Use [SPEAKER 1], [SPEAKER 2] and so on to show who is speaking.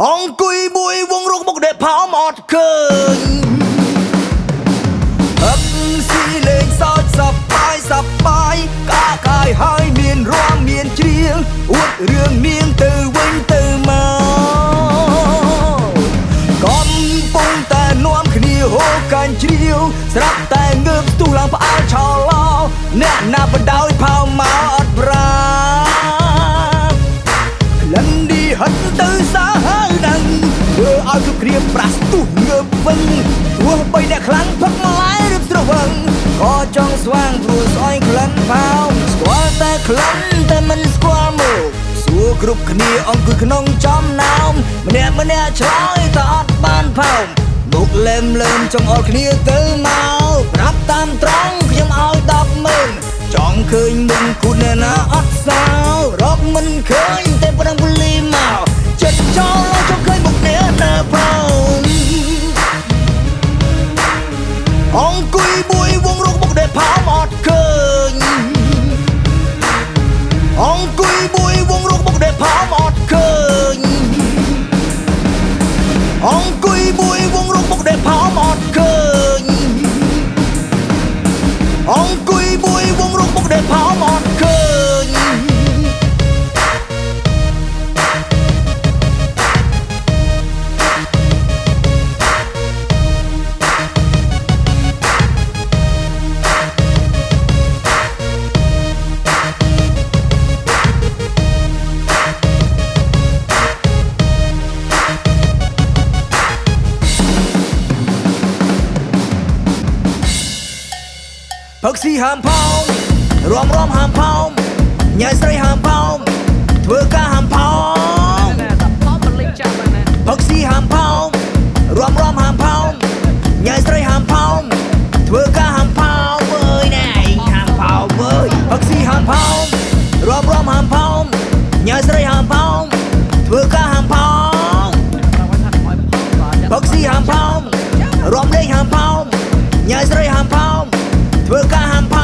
[SPEAKER 1] អង្គុយមួយវងរកមុខដែលផោមអត់ឃើញអឹកស៊ីលេងសើចសប្បាយកាកាយហើយមានរាំមានច្រៀងអួតរឿងនាងទៅវិញទៅមកកំពុងតែនាំគ្នាហូរកាញ់ជ្រាវស្រាប់តែងើបស្ទុះឡើងផ្អើលឆោឡោអ្នកណាបដោយផោមកអត់ប្រាលិនឌីហិតទៅសាហើយដឹងធ្វើឲ្យគ្រប់គ្រាប្រាស់ទុះងើបវិញទោះបីអ្នកខ្លាំងផឹកម្លាយឬស្រវឹងក៏ចង់ស្វាងព្រោះស្អុយក្លិនផោស្គាល់តែក្លិនតែមិនស្គាល់មកសួរគ្រប់គ្នាអង្គុយក្នុងចំណោមម្នាក់ឆ្លើយថាអត់បានផោមមុខលែមចង់អល់គ្នាទៅមកប្រាប់តាមត្រង់ខ្ញុំឲ្យ100000ចង់ឃើញមុខគូអ្នកណាអត់សោរកមិនឃើញតែប្រឹងពលីមកចិត្តចោលចង់ឃើញមុខអ្នកណាផងអង្គុយមួយវងរកមុខដែលផោមអត់ឃើញអង្គុយមួយវងរកមុខដែលផោមអត់ឃើញអង្គុយមួយវងរកមុខដែលផោមអត់ឃើញអង្គុយមួយវងរកមុខដែលផោមអត់ឃើញផឹកស៊ីហាមផោមរំហាមផោមញ៉ៃស្រីហាមផោមធ្វើការហាមផោមផឹកស៊ីហាមផោមរំហាមផោមញ៉ៃស្រីហាមផោមធ្វើការហាមផោមអើយណែហាមផោមអើយផឹកស៊ីហាមផោមរំហាមផោមញ៉ៃស្រីហាមផោមធ្វើការហាមផោមផឹកស៊ីហាមផោមរំលេងហាមផោមញ៉ៃស្រីហាមផោមធ្វើការហាមផោ